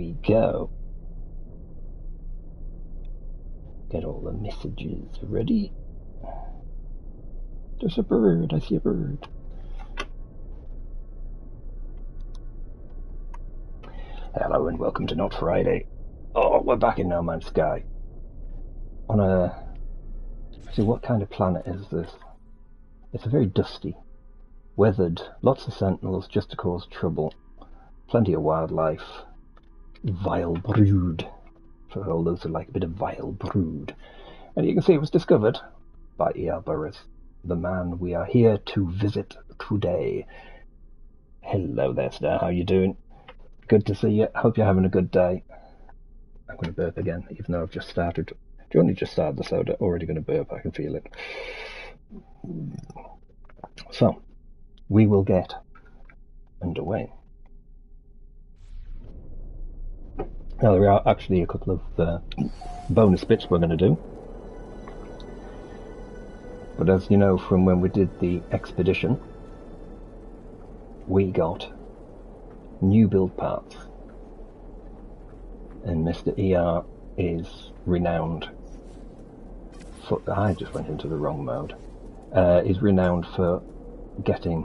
we go. Get all the messages ready. There's a bird, I see a bird. Hello and welcome to Not Friday. Oh, we're back in No Man's Sky. On a... See, what kind of planet is this? It's a very dusty, weathered, lots of sentinels just to cause trouble, plenty of wildlife, vile brood, for all those who like a bit of vile brood. And you can see it was discovered by E.R.Burroughs, the man we are here to visit today. Hello there, Star, how you doing? Good to see you. Hope you're having a good day. I'm going to burp again, even though I've just started. You only just started the soda, already going to burp, I can feel it. So, we will get underway. Now, there are actually a couple of bonus bits we're going to do. But as you know from when we did the expedition, we got new build parts. And Mr. ER is renowned for... I just went into the wrong mode. Is renowned for getting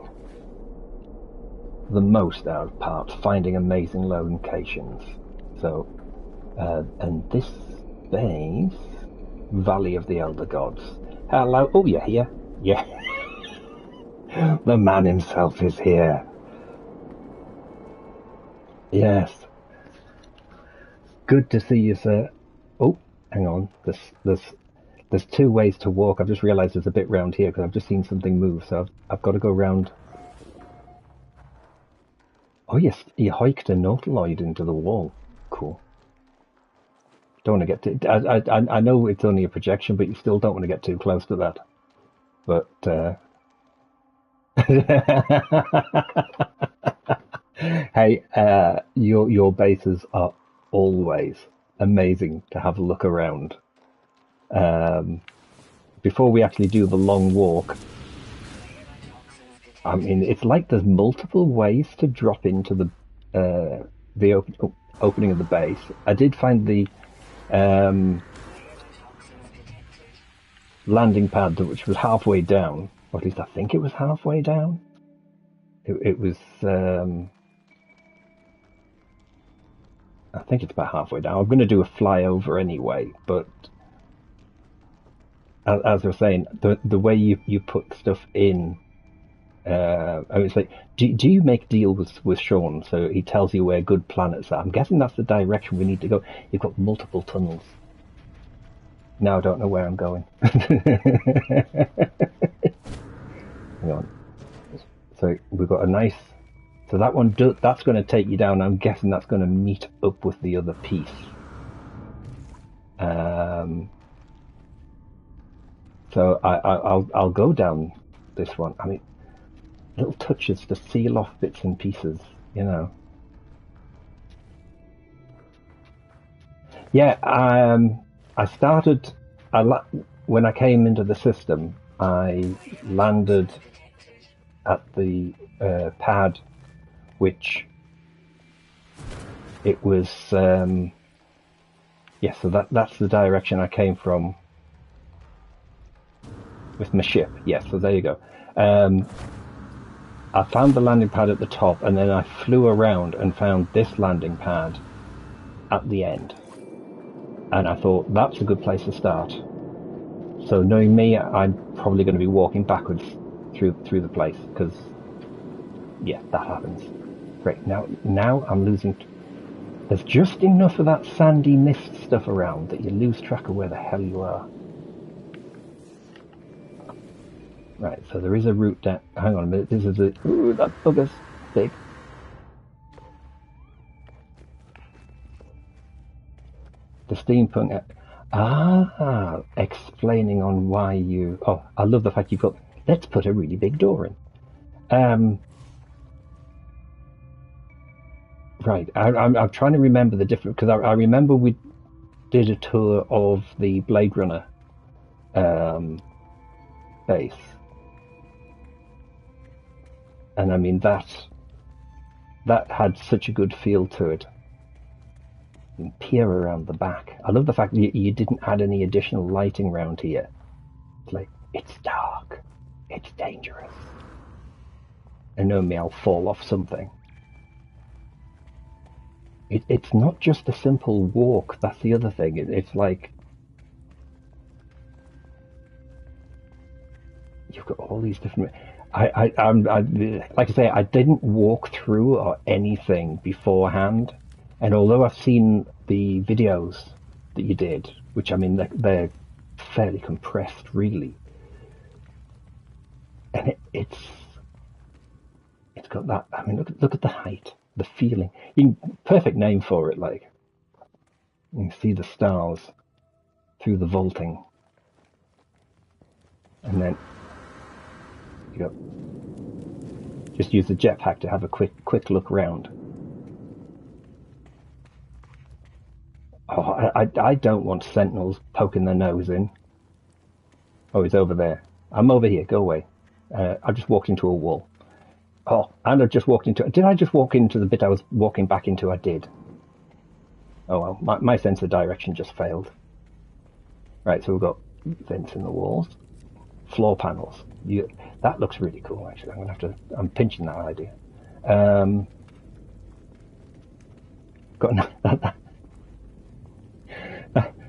the most out of parts, finding amazing locations. So, and this base, Valley of the Elder Gods. Hello, oh, you're here? Yeah. The man himself is here. Yes. Good to see you, sir. Oh, hang on. There's two ways to walk. I've just realised there's a bit round here because I've just seen something move, so I've got to go round. Oh yes, you hiked a nautiloid into the wall. Cool. Don't want to get too... I know it's only a projection, but you still don't want to get too close to that. But hey, your bases are always amazing to have a look around. Before we actually do the long walk, I mean, it's like there's multiple ways to drop into the opening of the base. I did find the landing pad, which was halfway down, or at least I think it was halfway down. It was, I think it's about halfway down. I'm going to do a flyover anyway, but as I was saying, the way you put stuff in, I mean, it's like, do you make deals with Sean so he tells you where good planets are? I'm guessing that's the direction we need to go. You've got multiple tunnels. Now I don't know where I'm going. Hang on. So we've got a nice... So that one, that's going to take you down. I'm guessing that's going to meet up with the other piece. So I'll go down this one. I mean, little touches to seal off bits and pieces, you know. Yeah, I started... when I came into the system, I landed at the pad, which it was... yeah, so that's the direction I came from with my ship. Yeah, so there you go. I found the landing pad at the top, and then I flew around and found this landing pad at the end. And I thought, that's a good place to start. So knowing me, I'm probably going to be walking backwards through the place, because, yeah, that happens. Great, now I'm losing... There's just enough of that sandy mist stuff around that you lose track of where the hell you are. Right, so there is a route down... Hang on a minute, this is a... Ooh, that bugger's big. The steampunk... Ah, explaining on why you... Oh, I love the fact you've got... Let's put a really big door in. Right, I'm trying to remember the different... Because I remember we did a tour of the Blade Runner base. And I mean, that had such a good feel to it. You can peer around the back. I love the fact that you didn't add any additional lighting around here. It's like, it's dark. It's dangerous. And know me, I'll fall off something. It's not just a simple walk. That's the other thing. It's like you've got all these different. Like I say, I didn't walk through or anything beforehand, and although I've seen the videos that you did, which I mean they're fairly compressed, really, and it's got that. I mean, look at the height, the feeling. Perfect name for it. Like you can see the stars through the vaulting, and then you go. Just use the jetpack to have a quick look round. Oh, I don't want sentinels poking their nose in. Oh, he's over there. I'm over here. Go away. I just walked into a wall. Oh, and I just walked into... Did I just walk into the bit I was walking back into? I did. Oh, well, my sense of direction just failed. Right, so we've got vents in the walls. Floor panels. That looks really cool, actually. I'm going to have to... I'm pinching that idea.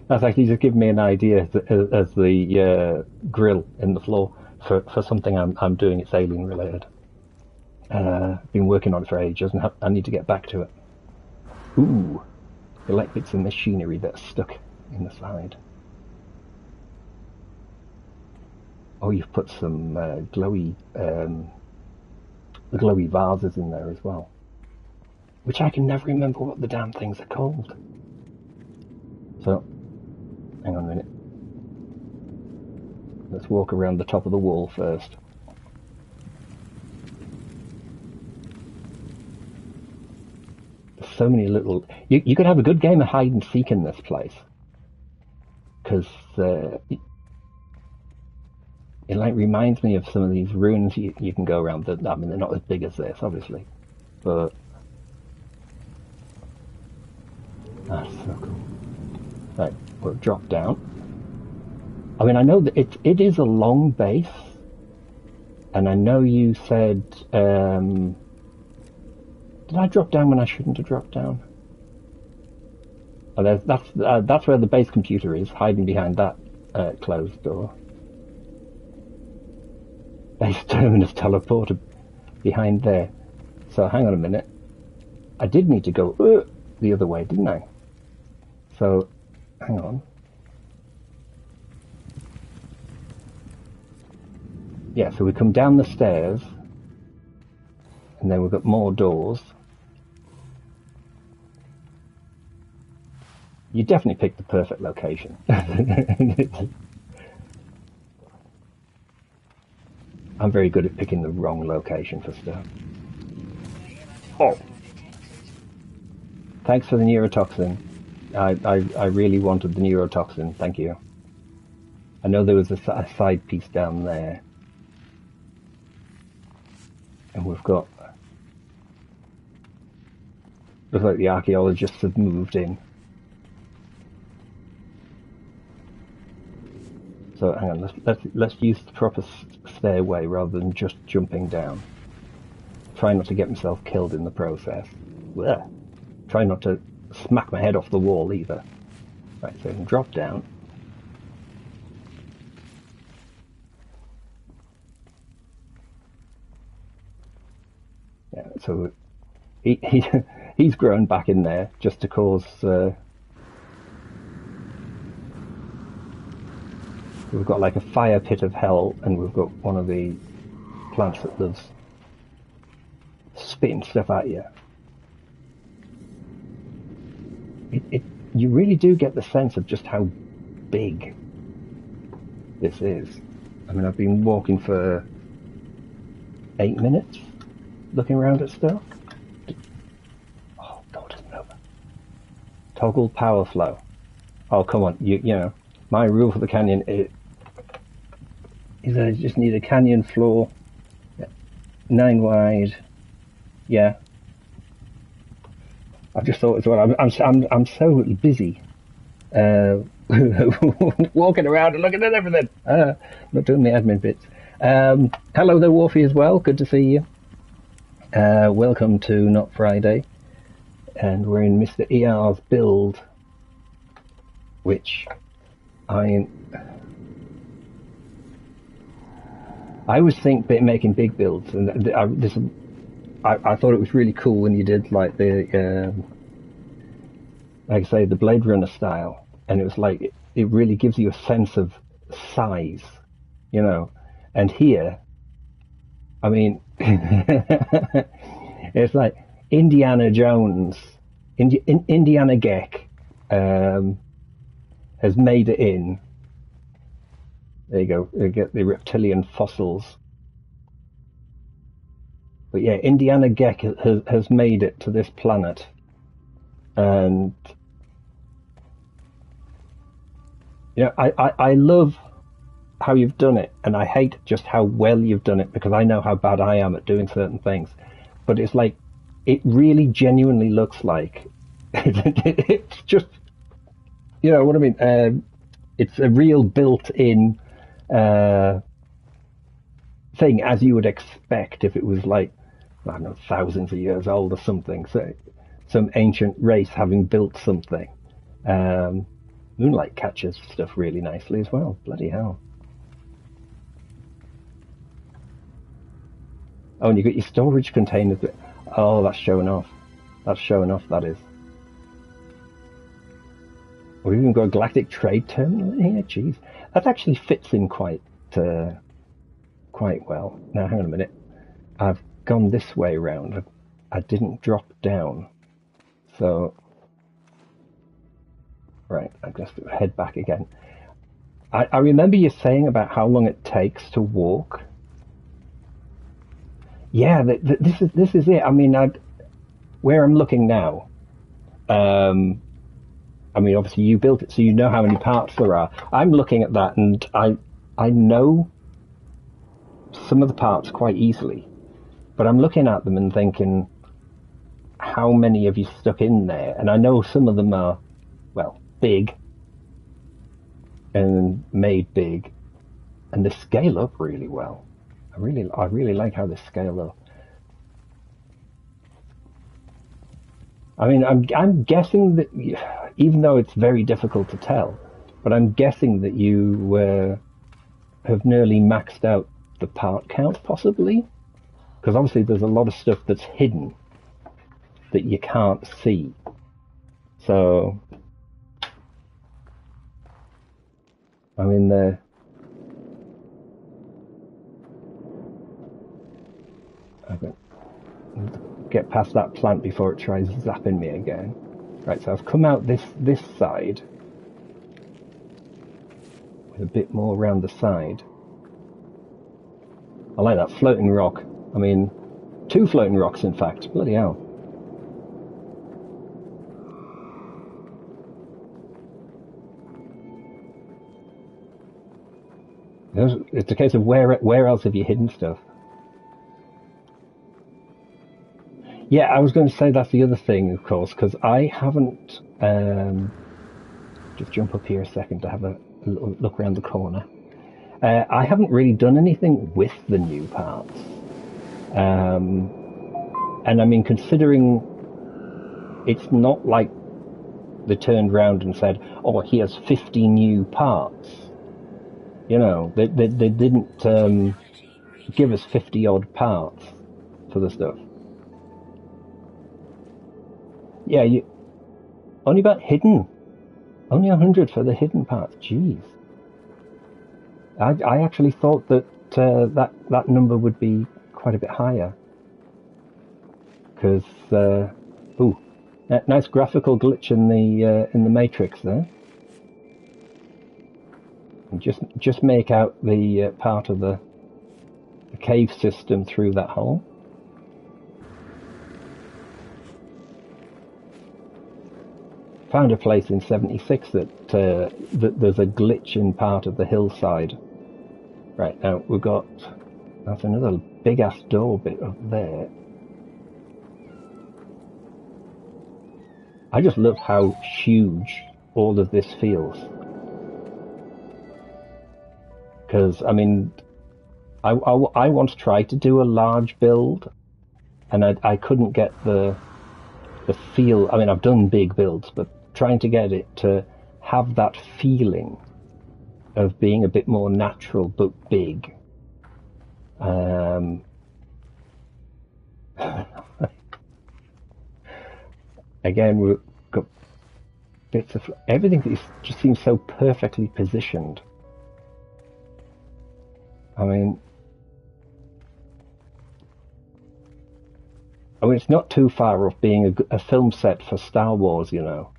That's actually just given me an idea as the grill in the floor for something I'm doing. It's alien related. I've been working on it for ages, and I need to get back to it. Ooh, you like bits of machinery that's stuck in the side. Oh, you've put some glowy vases in there as well, which I can never remember what the damn things are called. So, hang on a minute. Let's walk around the top of the wall first. There's so many little... You could have a good game of hide and seek in this place, because it like reminds me of some of these ruins you can go around. I mean, they're not as big as this, obviously, but that's so cool. Right, we'll drop down. I mean, I know that it is a long base, and I know you said, did I drop down when I shouldn't have dropped down? Oh, that's where the base computer is, hiding behind that closed door. Base terminus teleporter behind there. So hang on a minute. I did need to go the other way, didn't I? So hang on. Yeah, so we come down the stairs, and then we've got more doors. You definitely picked the perfect location. I'm very good at picking the wrong location for stuff. Oh! Thanks for the neurotoxin. I really wanted the neurotoxin, thank you. I know there was a side piece down there. And we've got... Looks like the archaeologists have moved in. So hang on, let's use the proper stairway rather than just jumping down. Try not to get myself killed in the process. Blech. Try not to smack my head off the wall either. Right, so I can drop down. Yeah, so he's grown back in there just to cause... We've got like a fire pit of hell, and we've got one of the plants that lives spitting stuff at you. You really do get the sense of just how big this is. I mean, I've been walking for 8 minutes, looking around at stuff. Oh, God, it's over. Toggle power flow. Oh, come on, you know, my rule for the canyon is I just need a canyon floor, 9 wide, yeah. I've just thought as well. I'm so busy walking around and looking at everything. Not doing the admin bits. Hello there, Wolfie, as well. Good to see you. Welcome to Not Friday, and we're in Mr. ER's build, which I always think making big builds, and I thought it was really cool when you did like the like I say, the Blade Runner style, and it was like it really gives you a sense of size, you know. And here, I mean, it's like Indiana Jones, Indiana Geck has made it in. There you go. You get the reptilian fossils. But yeah, Indiana Geck has made it to this planet, and you know, I love how you've done it, and I hate just how well you've done it, because I know how bad I am at doing certain things. But it's like, it really genuinely looks like it's just, you know what I mean? It's a real built-in thing, as you would expect if it was like, I don't know, thousands of years old or something. So some ancient race having built something. Moonlight catches stuff really nicely as well. Bloody hell. Oh, and you got your storage containers. Oh, that's showing off. That's showing off, that is. We've even got a galactic trade terminal in here. Jeez, that actually fits in quite well. Now, hang on a minute. I've gone this way around. I didn't drop down. So, right, I guess we'll head back again. I remember you saying about how long it takes to walk. Yeah, this is it. I mean, where I'm looking now, I mean, obviously you built it, so you know how many parts there are. I'm looking at that, and I know some of the parts quite easily, but I'm looking at them and thinking, how many have you stuck in there? And I know some of them are, well, big and made big, and they scale up really well. I really like how they scale up. I mean, I'm guessing that, even though it's very difficult to tell, but I'm guessing that you have nearly maxed out the part count, possibly, because obviously there's a lot of stuff that's hidden that you can't see. So, I mean, get past that plant before it tries zapping me again. Right, so I've come out this side with a bit more around the side. I like that floating rock. I mean, 2 floating rocks, in fact. Bloody hell. It's a case of where else have you hidden stuff? Yeah, I was going to say that's the other thing, of course, because I haven't... just jump up here a second to have a little look around the corner. I haven't really done anything with the new parts. And I mean, considering it's not like they turned round and said, oh, here's 50 new parts. You know, they didn't give us 50-odd parts for the stuff. Yeah, only about hidden. Only 100 for the hidden parts. Jeez. I actually thought that that number would be quite a bit higher. Because ooh, nice graphical glitch in the matrix there. And just make out the part of the cave system through that hole. Found a place in 76 that there's a glitch in part of the hillside. Right, now we've got, that's another big ass door bit up there. I just love how huge all of this feels. Because, I mean, I once tried to do a large build, and I couldn't get the feel. I mean, I've done big builds, but trying to get it to have that feeling of being a bit more natural but big. Again, we've got bits of everything that just seems so perfectly positioned. I mean, it's not too far off being a film set for Star Wars, you know.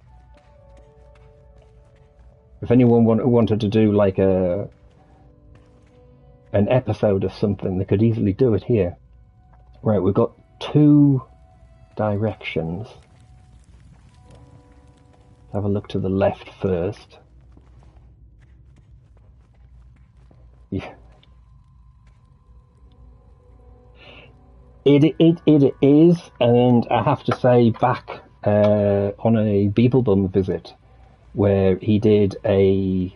If anyone wanted to do like an episode of something, they could easily do it here. Right, we've got 2 directions. Have a look to the left first. Yeah. It is, and I have to say, back on a Beeblebum visit, where he did a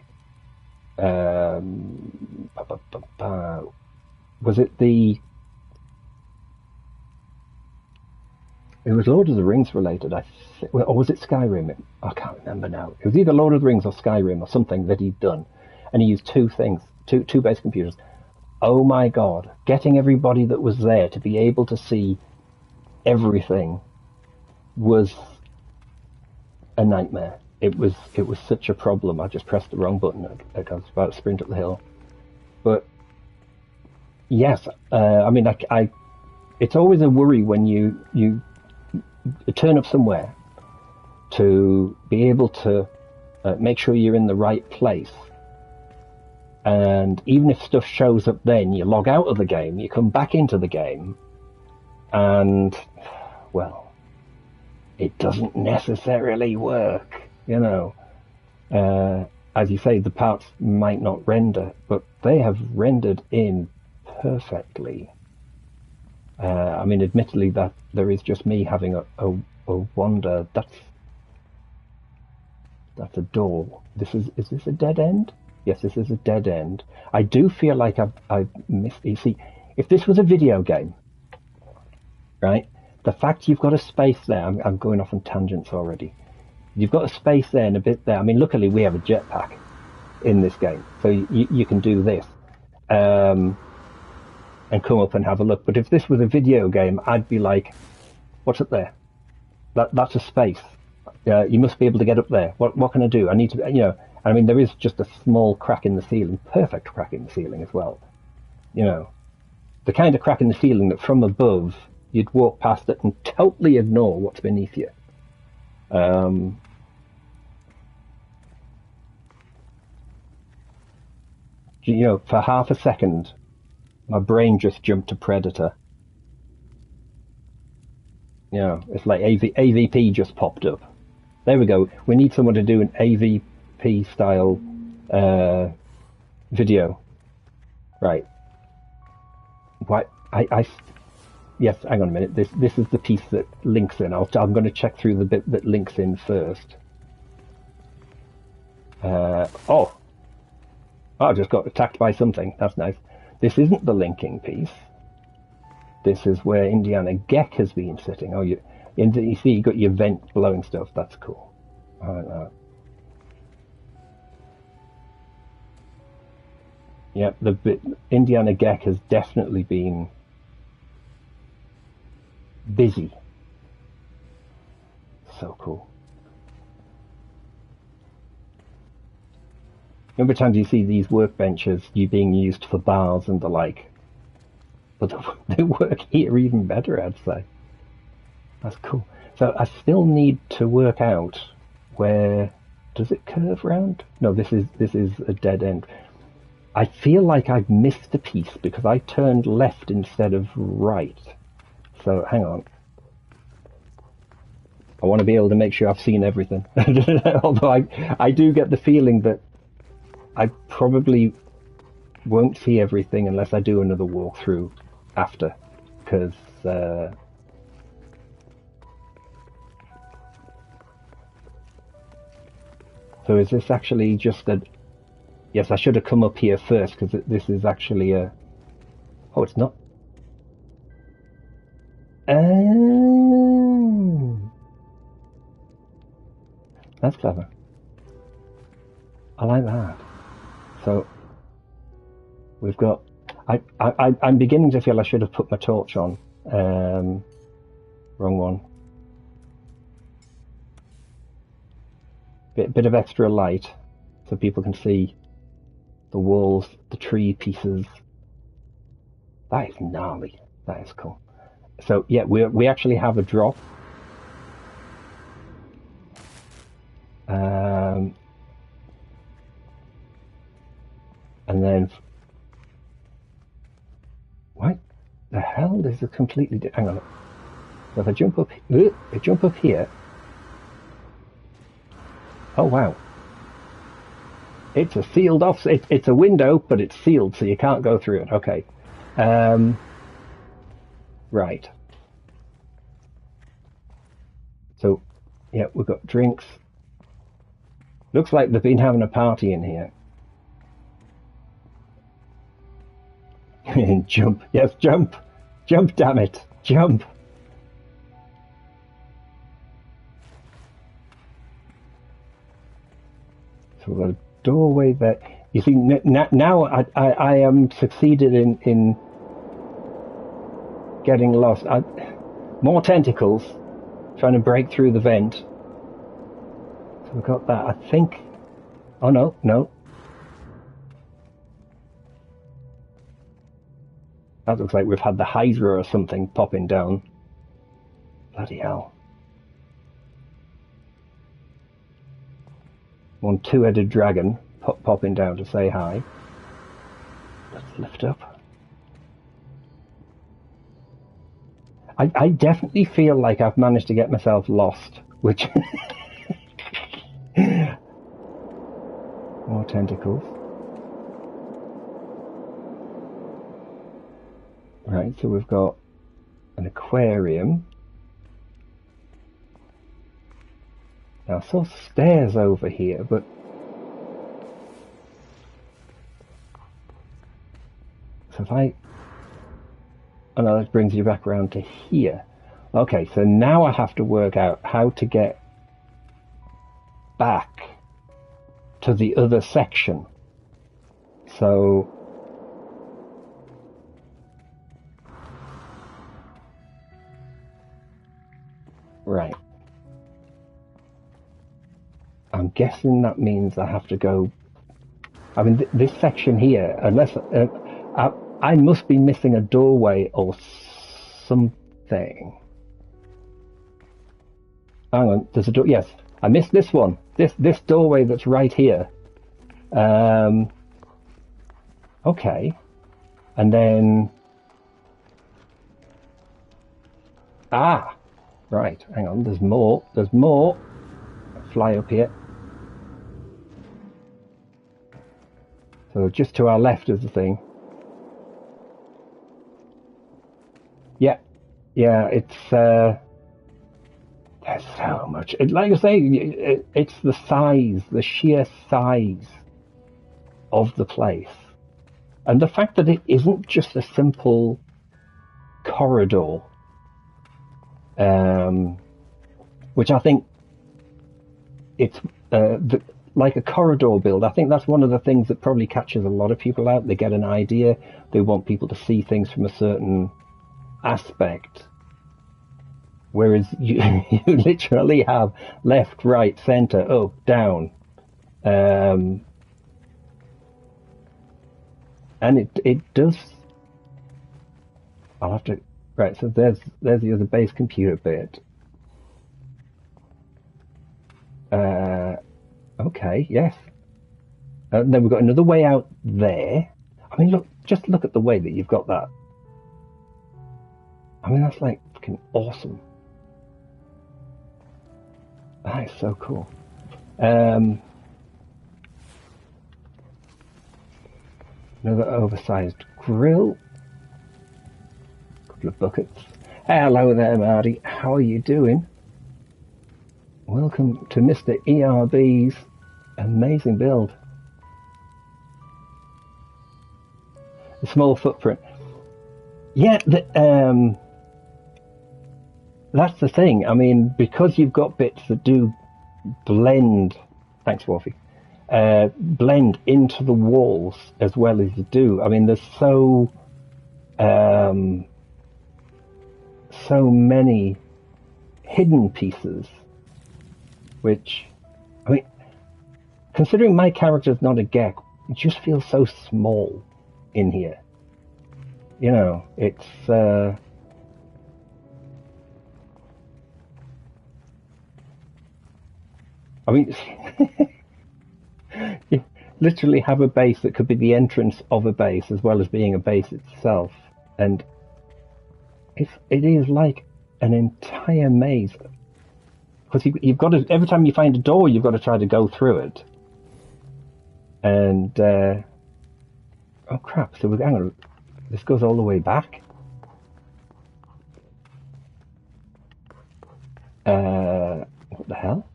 was it the? It was Lord of the Rings related, or was it Skyrim? I can't remember now. It was either Lord of the Rings or Skyrim or something that he'd done, and he used 2 things, two base computers. Oh my God! Getting everybody that was there to be able to see everything was a nightmare. It was such a problem. I just pressed the wrong button. I was about to sprint up the hill. But yes, I mean, it's always a worry when you turn up somewhere to be able to make sure you're in the right place. And even if stuff shows up then, you log out of the game, you come back into the game, and, well, it doesn't necessarily work. You know, as you say, the parts might not render, but they have rendered in perfectly. I mean, admittedly, that there is just me having a wonder. That's a door. Is this a dead end? Yes, this is a dead end. I do feel like I've missed. You see, if this was a video game, right? The fact you've got a space there. I'm going off on tangents already. You've got a space there and a bit there. I mean, luckily we have a jetpack in this game, so you can do this and come up and have a look. But if this was a video game, I'd be like, what's up there? That's a space. You must be able to get up there. What can I do? I need to, you know. I mean, there is just a small crack in the ceiling, perfect crack in the ceiling as well. You know, the kind of crack in the ceiling that from above you'd walk past it and totally ignore what's beneath you. You know, for half a second, my brain just jumped to Predator. You know, it's like AVP just popped up. There we go. We need someone to do an AVP style video. Right. Why? Yes, hang on a minute. This is the piece that links in. I'm going to check through the bit that links in first. I just got attacked by something. That's nice. This isn't the linking piece. This is where Indiana Geck has been sitting. Oh, you see, you got your vent blowing stuff. That's cool. I like that. Yeah, Indiana Geck has definitely been busy. So cool. Number of times you see these workbenches being used for bars and the like, but they work here even better, I'd say. That's cool. So I still need to work out where does it curve round? No, this is a dead end. I feel like I've missed a piece because I turned left instead of right. So hang on. I want to be able to make sure I've seen everything. Although I do get the feeling that I probably won't see everything unless I do another walkthrough after, because So is this actually just a... Yes, I should have come up here first, because this is actually a... Oh, it's not. Oh, that's clever. I like that. So we've got... I'm beginning to feel I should have put my torch on. Wrong one. Bit of extra light so people can see the walls, the tree pieces. That is gnarly. That is cool. So yeah, we actually have a drop. And then what the hell? This is completely hang on. So if I jump up here. Oh wow. It's a sealed off. It's a window, but it's sealed, so you can't go through it. Okay. Right. So, yeah, we've got drinks. Looks like they've been having a party in here. Jump. Yes, jump. Jump, damn it. Jump. So we've got a doorway there. You see, now I am succeeded in getting lost. More tentacles trying to break through the vent. So we've got that. I think. Oh no, no. That looks like we've had the Hydra or something popping down. Bloody hell. One two-headed dragon popping down to say hi. Let's lift up. I definitely feel like I've managed to get myself lost, which... More tentacles. Right, so we've got an aquarium. Now I saw stairs over here, but... So if I... Oh no, that brings you back around to here. Okay, so now I have to work out how to get back to the other section. So... Right. I'm guessing that means I have to go... I mean, this section here, unless... I must be missing a doorway or something. Hang on, there's a door. Yes, I missed this one. This doorway that's right here. Okay, and then right. Hang on. There's more. There's more. Fly up here. So just to our left is the thing. Yeah, it's there's so much. Like I say, it's the size, the sheer size of the place, and the fact that it isn't just a simple corridor, which I think it's like a corridor build. I think that's one of the things that probably catches a lot of people out. They get an idea. They want people to see things from a certain aspect, whereas you literally have left, right, center, up, down, and it does. I'll have to. Right, so there's the other base computer bit. Okay, yes. Then we've got another way out there. I mean, look, just look at the way that you've got that. I mean, that's like fucking awesome. That is so cool. Another oversized grill. Couple of buckets. Hello there, Marty. How are you doing? Welcome to Mr. ERB's Amazing build. A small footprint. Yeah, that's the thing. I mean, because you've got bits that do blend. Thanks, Wolfie. Blend into the walls as well as you do. I mean, there's so many hidden pieces, which, I mean, considering my character's not a Gek, it just feels so small in here. You know, it's I mean, you literally have a base that could be the entrance of a base as well as being a base itself, and it is like an entire maze. Because you've got to, every time you find a door, you've got to try to go through it. And oh crap! So hang on, this goes all the way back. What the hell?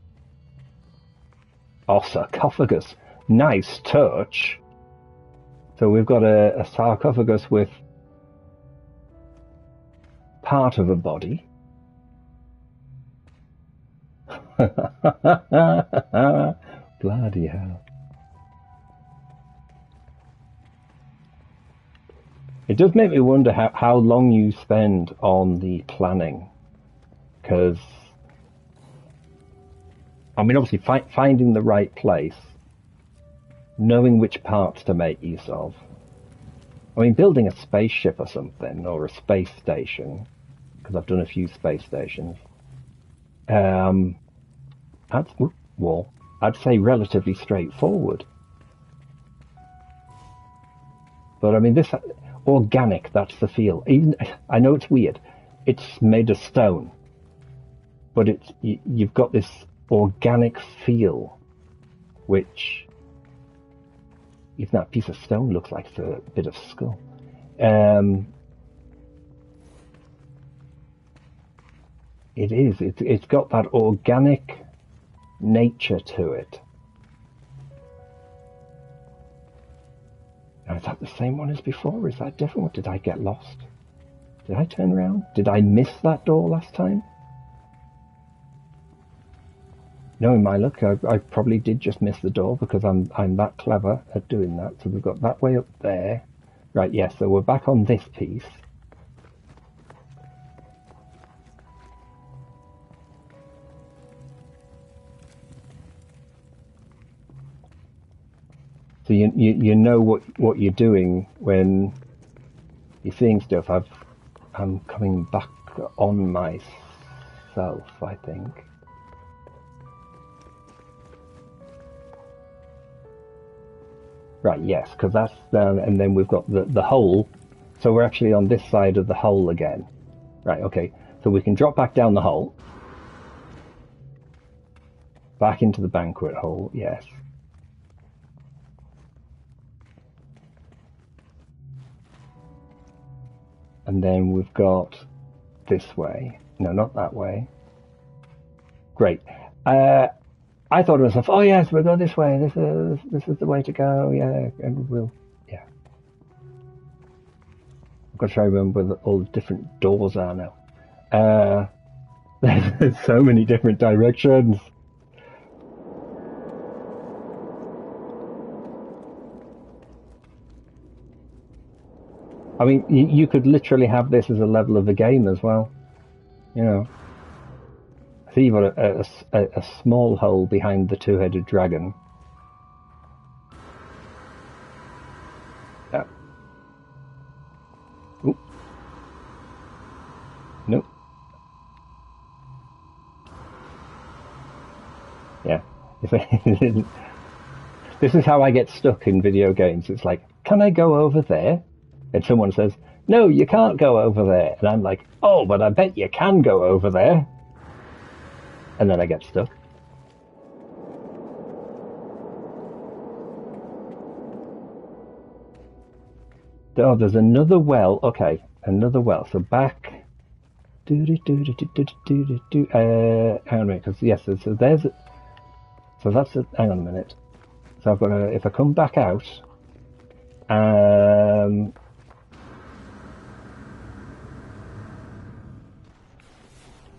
Oh, sarcophagus. Nice touch. So we've got a sarcophagus with part of a body. Bloody hell. It does make me wonder how long you spend on the planning. Because, I mean, obviously finding the right place, knowing which parts to make use of. I mean, building a spaceship or something, or a space station, because I've done a few space stations. I'd say relatively straightforward. But I mean, this organic, that's the feel. Even, I know it's weird. It's made of stone, but you've got this organic feel, which, even that piece of stone looks like it's a bit of skull. It is. It's got that organic nature to it. Now, is that the same one as before, or is that a different one? Did I get lost? Did I turn around? Did I miss that door last time? Knowing my luck, I probably did just miss the door because I'm that clever at doing that. So we've got that way up there. Right, yes, so we're back on this piece. So you know what you're doing when you're seeing stuff. I'm coming back on myself, I think. Right, yes, because that's down, and then we've got the hole. So we're actually on this side of the hole again. Right, okay. So we can drop back down the hole. Back into the banquet hole, yes. And then we've got this way. No, not that way. Great. I thought to myself, oh yes, we'll go this way. This is the way to go. Yeah, and we'll, yeah. I've got to try to remember where all the different doors are now. There's so many different directions. I mean, you could literally have this as a level of the game as well. You know. So you've got a small hole behind the two-headed dragon. Ooh. Nope. Yeah. This is how I get stuck in video games. It's like, can I go over there? And someone says, no, you can't go over there. And I'm like, oh, but I bet you can go over there. And then I get stuck. Oh, there's another well. Okay, another well. So back. Hang on a minute, because yes, so there's. So that's. Hang on a minute. So I've got to, if I come back out,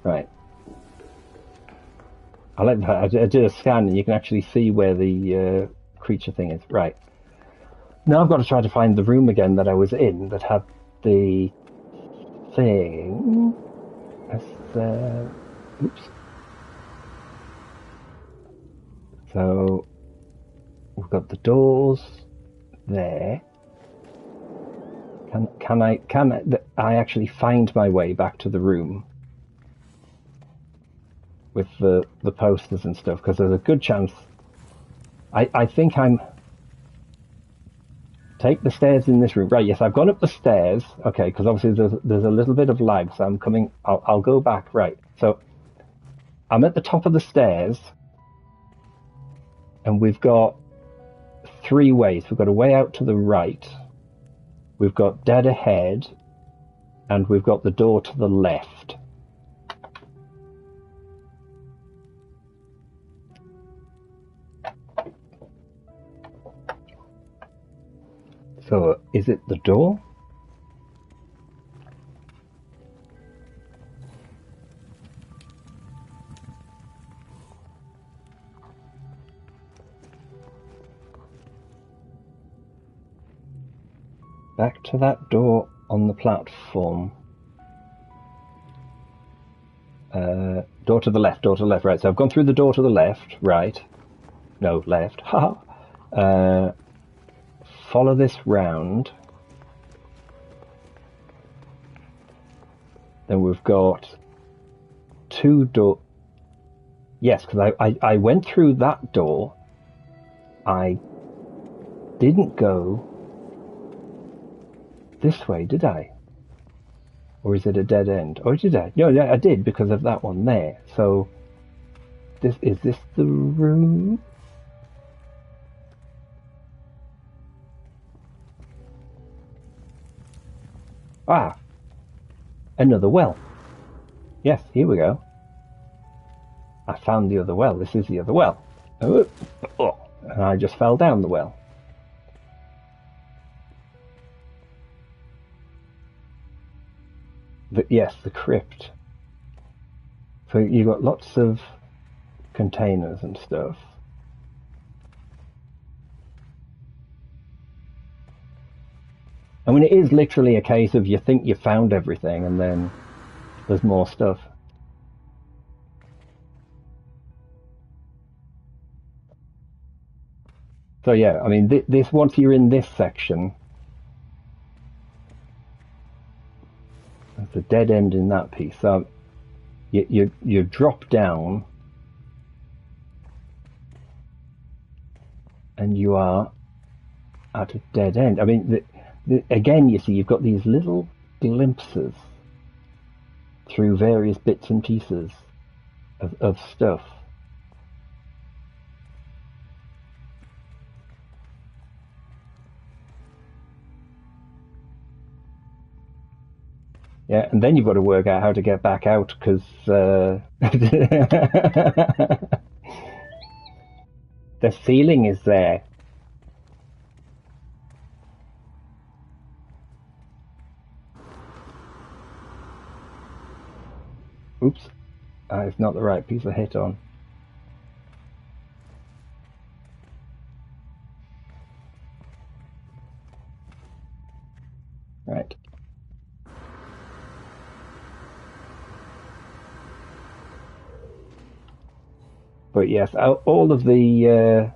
right. I did a scan and you can actually see where the creature thing is. Right. Now I've got to try to find the room again that I was in that had the thing. Oops. So we've got the doors there. Can I actually find my way back to the room with the posters and stuff? Because there's a good chance. I think I'm. Take the stairs in this room. Right, yes, I've gone up the stairs. Okay, because obviously there's a little bit of lag, so I'm coming. I'll go back. Right, so I'm at the top of the stairs, and we've got 3 ways. We've got a way out to the right. We've got dead ahead, and we've got the door to the left. So, is it the door? Back to that door on the platform. Door to the left, right. So I've gone through the door to the left, right. No, left. Haha. Follow this round. Then we've got 2 doors. Yes, because I went through that door. I didn't go this way, did I? Or is it a dead end? Or did I? No, I did because of that one there. So, is this the room? Ah, another well. Yes, here we go. I found the other well. This is the other well. Oh, and I just fell down the well. Yes, the crypt. So you've got lots of containers and stuff. I mean, it is literally a case of you think you found everything and then there's more stuff. So yeah, I mean, this once you're in this section, there's a dead end in that piece. So you drop down and you are at a dead end. I mean, again, you see, you've got these little glimpses through various bits and pieces of stuff. Yeah, and then you've got to work out how to get back out, because the ceiling is there. Oops, it's not the right piece of hit on. Right. But yes, all of the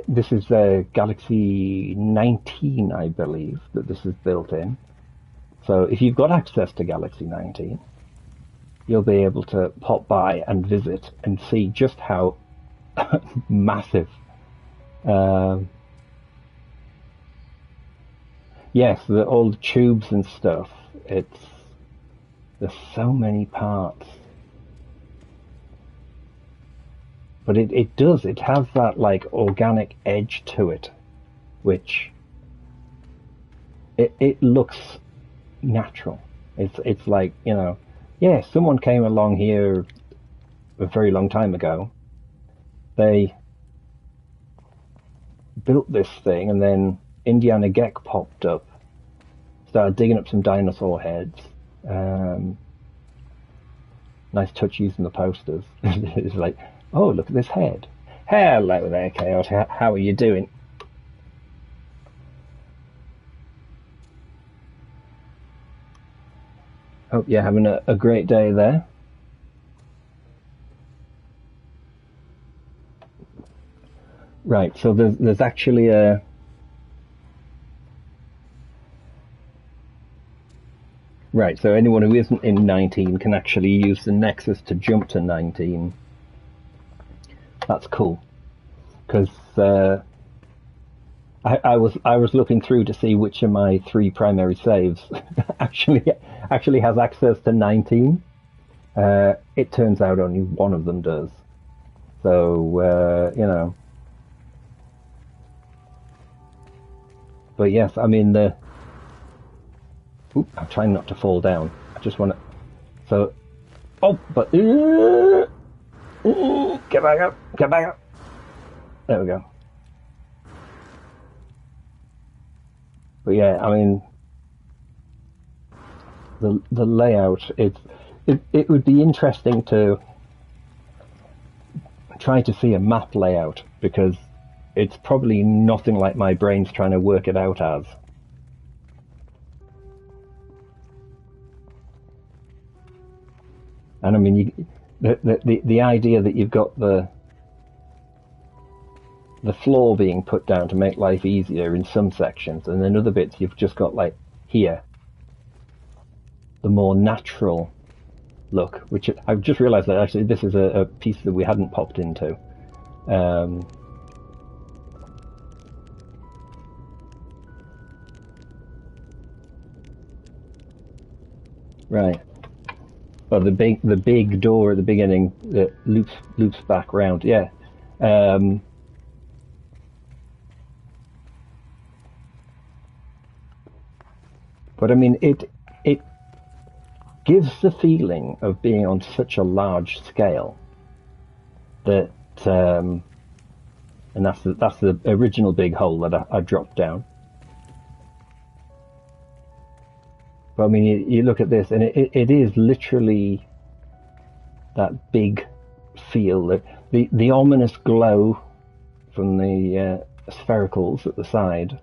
this is Galaxy 19, I believe, that this is built in. So if you've got access to Galaxy 19, you'll be able to pop by and visit and see just how massive. Yes, all the tubes and stuff. There's so many parts. But it has that like organic edge to it, which it looks natural. It's like, you know, yeah, someone came along here a very long time ago they built this thing, and then Indiana Geck popped up, started digging up some dinosaur heads. Nice touch using the posters. It's like, oh, look at this head. Hello there, Chaos. How are you doing? Hope you're having a great day there. Right, so there's actually a... Right, so anyone who isn't in 19 can actually use the Nexus to jump to 19. That's cool, because I was looking through to see which of my 3 primary saves actually has access to 19. It turns out only one of them does. So you know. But yes, I mean the. Oop, I'm trying not to fall down. I just want to. So, oh, but get back up, get back up. There we go. But yeah, I mean, the layout. It would be interesting to try to see a map layout, because it's probably nothing like my brain's trying to work it out as. And I mean, the idea that you've got the floor being put down to make life easier in some sections, and then other bits you've just got, like here, the more natural look, which I've just realised that actually this is a piece that we hadn't popped into. Right. Well, the big door at the beginning that loops back round. Yeah. But I mean, it gives the feeling of being on such a large scale that, and that's the original big hole that I dropped down. But I mean, you look at this, and it is literally that big feel, the ominous glow from the sphericals at the side,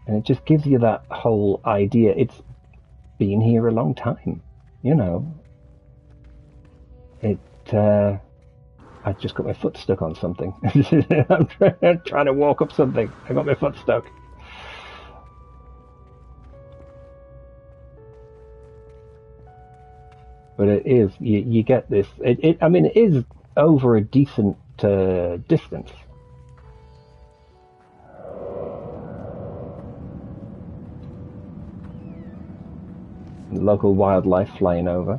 and it just gives you that whole idea. It's been here a long time, you know. I just got my foot stuck on something. I'm trying to walk up something. I got my foot stuck. But it is, you get this, I mean, it is over a decent distance. Local wildlife flying over.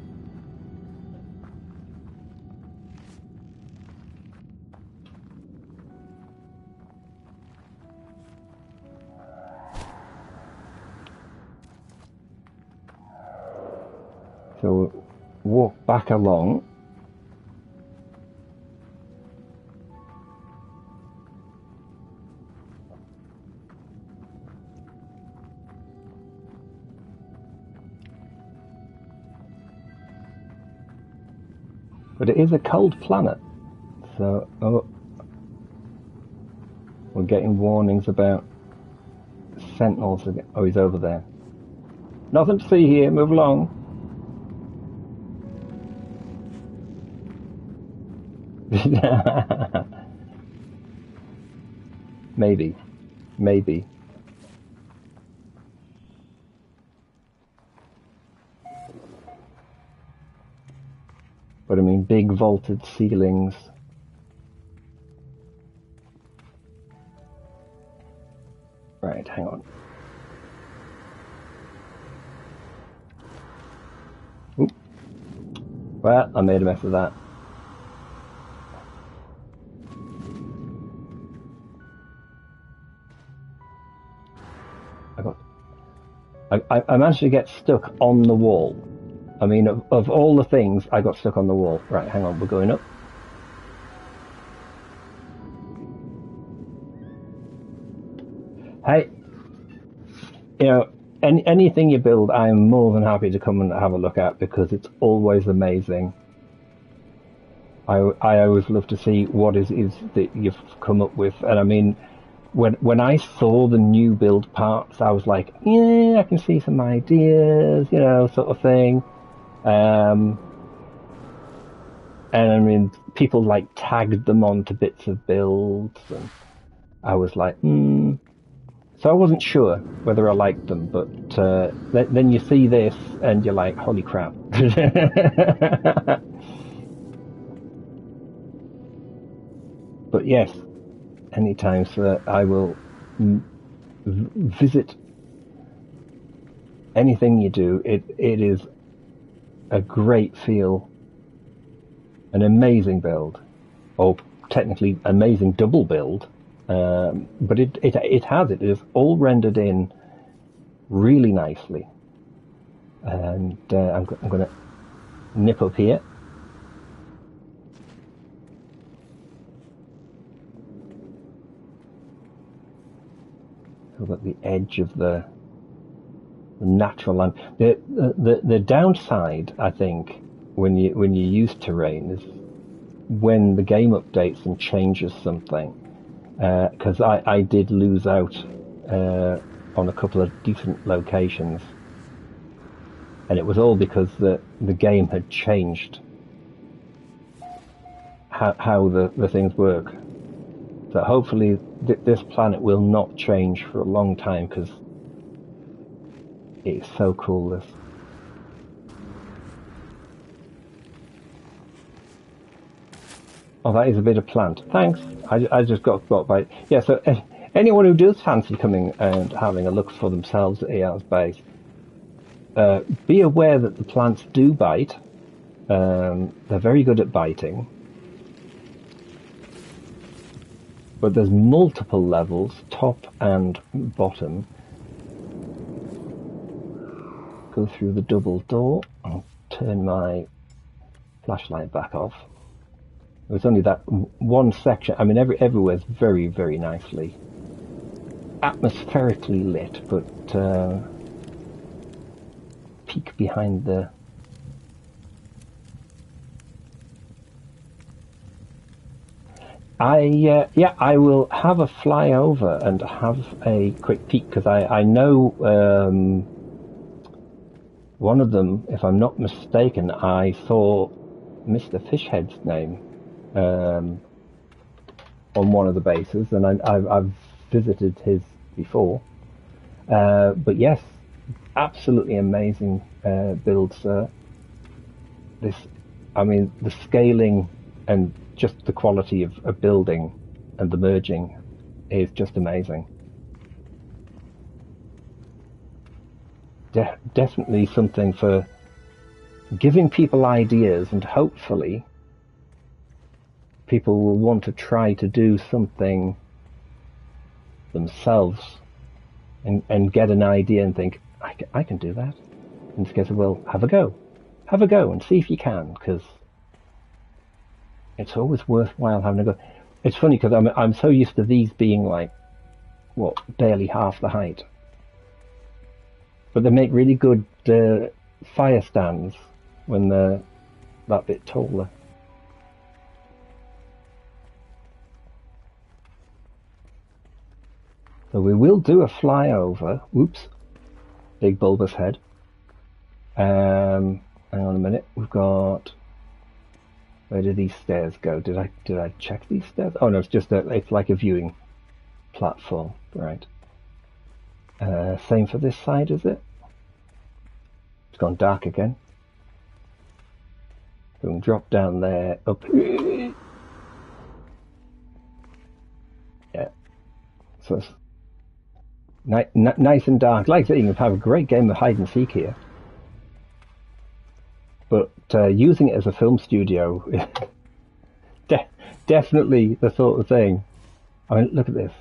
So walk back along. But it is a cold planet, so we're getting warnings about sentinels. Oh, he's over there. Nothing to see here, move along. Maybe. But I mean, big vaulted ceilings. Right, hang on. Oop. Well, I made a mess of that. I managed to get stuck on the wall. I mean, of all the things, I got stuck on the wall. Right, hang on, we're going up. Hey, you know, anything you build, I'm more than happy to come and have a look at because it's always amazing. I always love to see what is that you've come up with, and I mean, when I saw the new build parts, I was like, yeah, I can see some ideas, you know, sort of thing. Um, and I mean, people like tagged them onto bits of builds, and I was like, hmm. So I wasn't sure whether I liked them, but then you see this and you're like, holy crap. But yes, anytime, sir, I will visit anything you do. It is a great feel, an amazing build, or technically amazing double build. But it is all rendered in really nicely. And I'm going to nip up here. So we've got the edge of the natural land. The downside, I think, when you use terrain is when the game updates and changes something. Because I did lose out on a couple of decent locations, and it was all because the game had changed how the things work. So hopefully this planet will not change for a long time because it's so cool. This. Oh, that is a bit of plant. Thanks. I just got by. Yeah. So anyone who does fancy coming and having a look for themselves at ER's base, be aware that the plants do bite. They're very good at biting. But there's multiple levels, top and bottom. Go through the double door. I'll turn my flashlight back off. It was only that one section. I mean, everywhere's very, very nicely atmospherically lit, but peek behind the I will have a fly over and have a quick peek because I know one of them, if I'm not mistaken, I saw MrPhishhead's name on one of the bases, and I've visited his before. But yes, absolutely amazing build, sir. This, I mean, the scaling and just the quality of building and the merging is just amazing. Definitely something for giving people ideas, and hopefully people will want to try to do something themselves and get an idea and think, I can do that. And just go, well, have a go and see if you can, because it's always worthwhile having a go. It's funny because I'm so used to these being like, what, barely half the height. But they make really good fire stands when they're that bit taller. So we will do a flyover. Oops, big bulbous head. Hang on a minute. We've got. Where do these stairs go? Did I check these stairs? Oh no, it's just it's like a viewing platform, right? Same for this side, is it? It's gone dark again. So we can drop down there, up. Yeah. So it's nice and dark. Like I said, you can have a great game of hide and seek here. But using it as a film studio, definitely the sort of thing. I mean, look at this.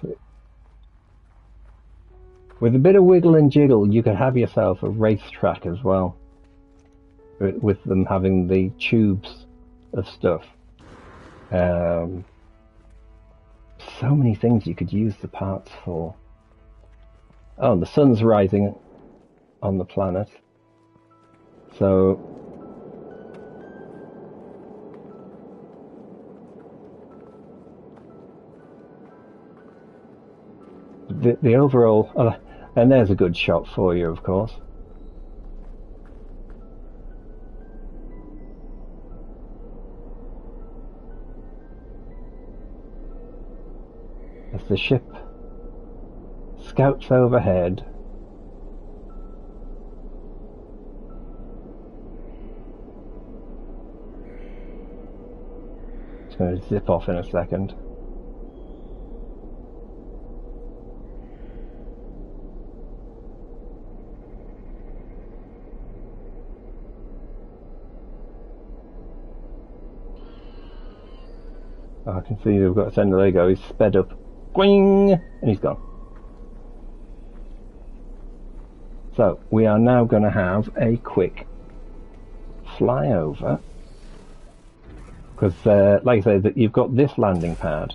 With a bit of wiggle and jiggle, you could have yourself a racetrack as well, with them having the tubes of stuff. So many things you could use the parts for. Oh, the sun's rising on the planet. So the overall, and there's a good shot for you, of course. As the ship scouts overhead, it's going to zip off in a second. Oh, I can see we've got a sender. There you go. He's sped up. Gwing! And he's gone. So we are now going to have a quick flyover, because like I say, that you've got this landing pad,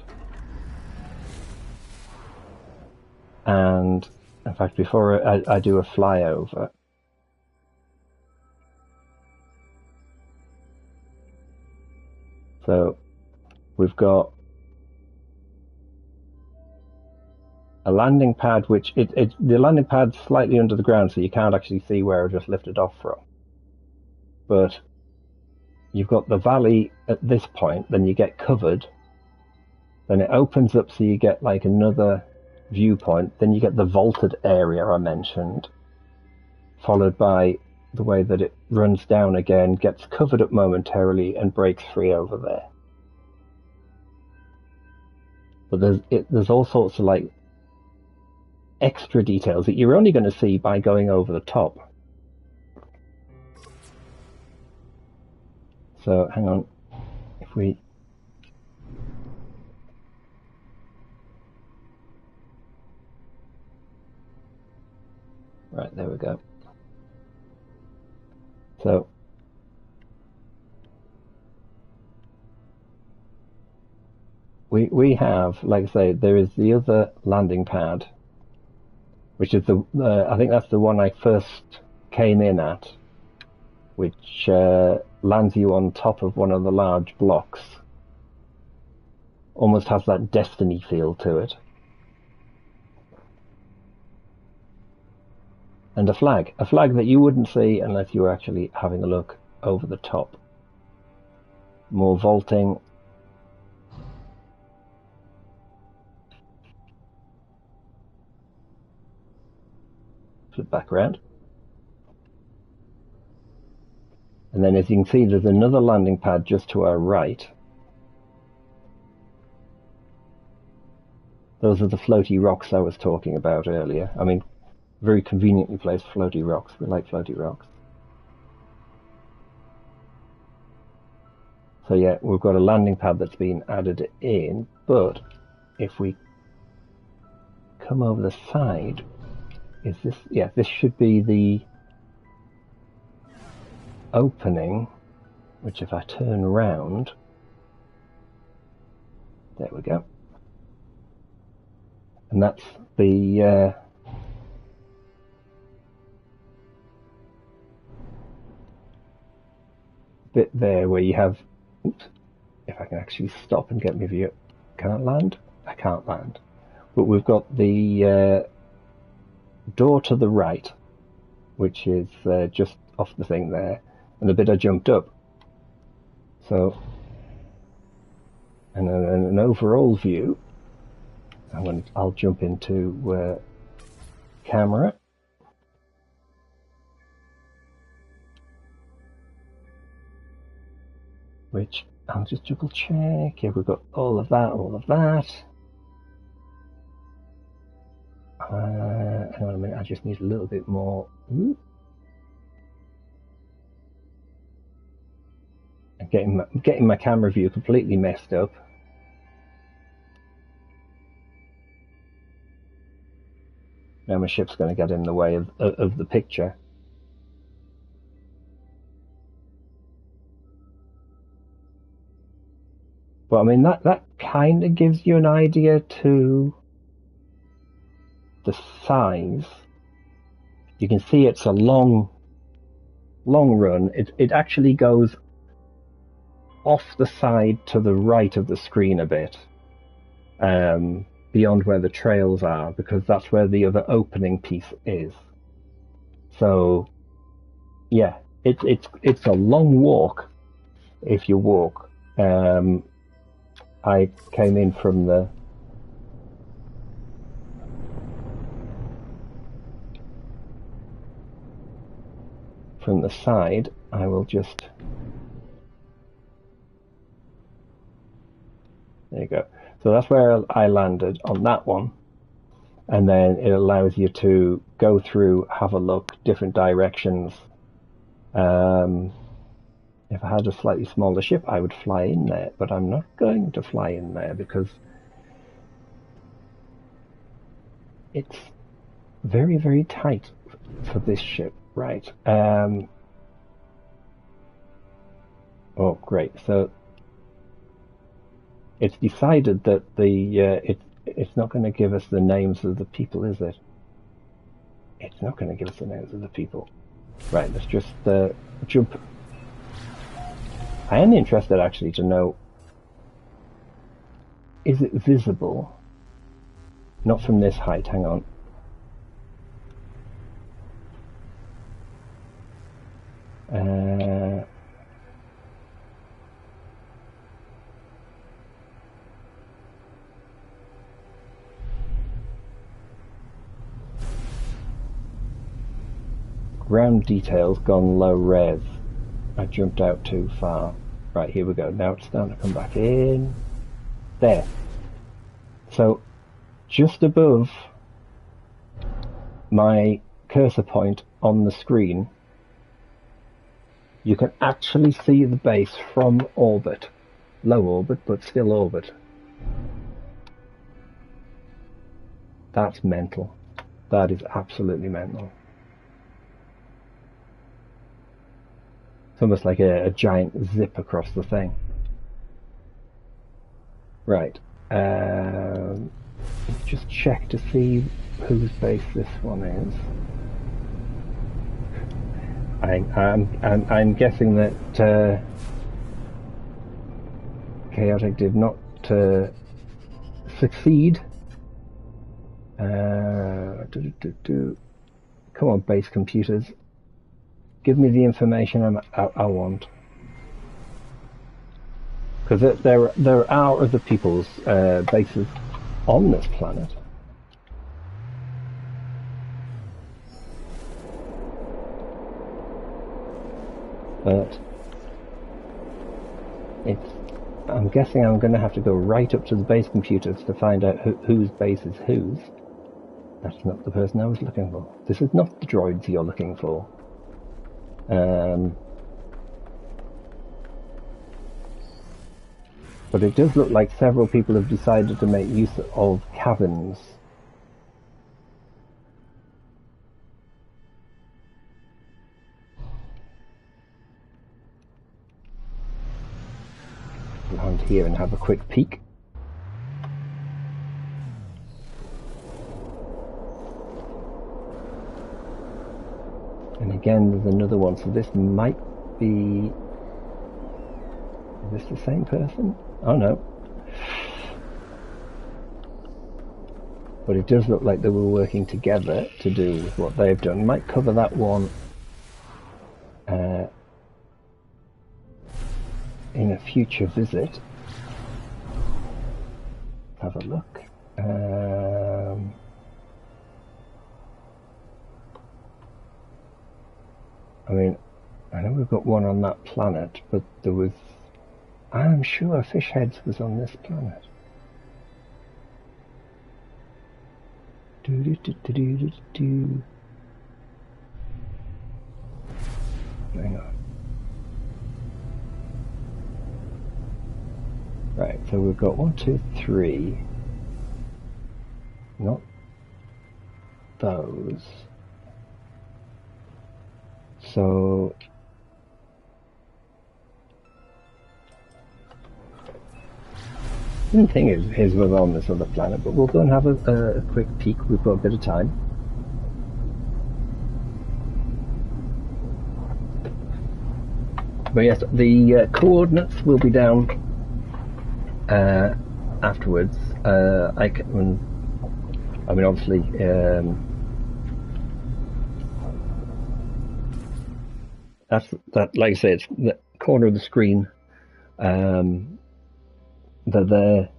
and in fact before I do a flyover, so we've got a landing pad, which the landing pad's slightly under the ground, so you can't actually see where it just lifted off from. But you've got the valley at this point, then you get covered, then it opens up so you get like another viewpoint, then you get the vaulted area I mentioned, followed by the way that it runs down again, gets covered up momentarily and breaks free over there. But there's all sorts of like extra details that you're only going to see by going over the top. So hang on, if we right, there we go. So we have, like I say, there is the other landing pad, which is I think that's the one I first came in at, which lands you on top of one of the large blocks. Almost has that Destiny feel to it. And a flag that you wouldn't see unless you were actually having a look over the top. More vaulting. Flip back around. And then as you can see, there's another landing pad just to our right. Those are the floaty rocks I was talking about earlier. I mean, very conveniently placed floaty rocks. We like floaty rocks. So yeah, we've got a landing pad that's been added in, but if we come over the side, is this, yeah, this should be the opening, which if I turn around, there we go. And that's the bit there where you have, oops, if I can actually stop and get my view. Can I land? I can't land. But we've got the door to the right, which is just off the thing there, and the bit I jumped up. So, and an overall view, I'll jump into camera. Which I'll just double check. Yeah, we've got all of that, all of that. Hang on a minute, I just need a little bit more. I'm getting my camera view completely messed up. Now my ship's going to get in the way of the picture. But I mean, that kind of gives you an idea to the size, you can see it's a long run. It actually goes off the side to the right of the screen a bit, beyond where the trails are, because that's where the other opening piece is. So yeah, it's a long walk if you walk. I came in from the side. I will just, there you go. So that's where I landed on that one, and then it allows you to go through, have a look, different directions. If I had a slightly smaller ship, I would fly in there, but I'm not going to fly in there because it's very, very tight for this ship. Right. Oh, great. So it's decided that it's not going to give us the names of the people, is it? It's not going to give us the names of the people. Right, let's just jump. I am interested actually to know, is it visible? Not from this height, hang on. Ground details gone low res. I jumped out too far. Right, here we go. Now it's starting to come back in. There. So, just above my cursor point on the screen, you can actually see the base from orbit. Low orbit, but still orbit. That's mental. That is absolutely mental. It's almost like a giant zip across the thing. Right. Just check to see whose base this one is. I'm guessing that Chaotic did not succeed. Come on, base computers. Give me the information I want. Because there are other people's bases on this planet. But I'm guessing I'm going to have to go right up to the base computers to find out whose base is whose. That's not the person I was looking for. This is not the droids you're looking for. But it does look like several people have decided to make use of caverns. Land here and have a quick peek. And again, there's another one, so this might be... Is this the same person? Oh no. But it does look like they were working together to do with what they've done. Might cover that one in a future visit. Have a look. I mean, I know we've got one on that planet, but there was... I'm sure Fishheads was on this planet. Hang on. Right, so we've got 1, 2, 3. Not those. So didn't think his was on this other planet, but we'll go and have a quick peek. We've got a bit of time. But yes, the coordinates will be down afterwards. I mean, obviously, that. Like I say, it's the corner of the screen. They're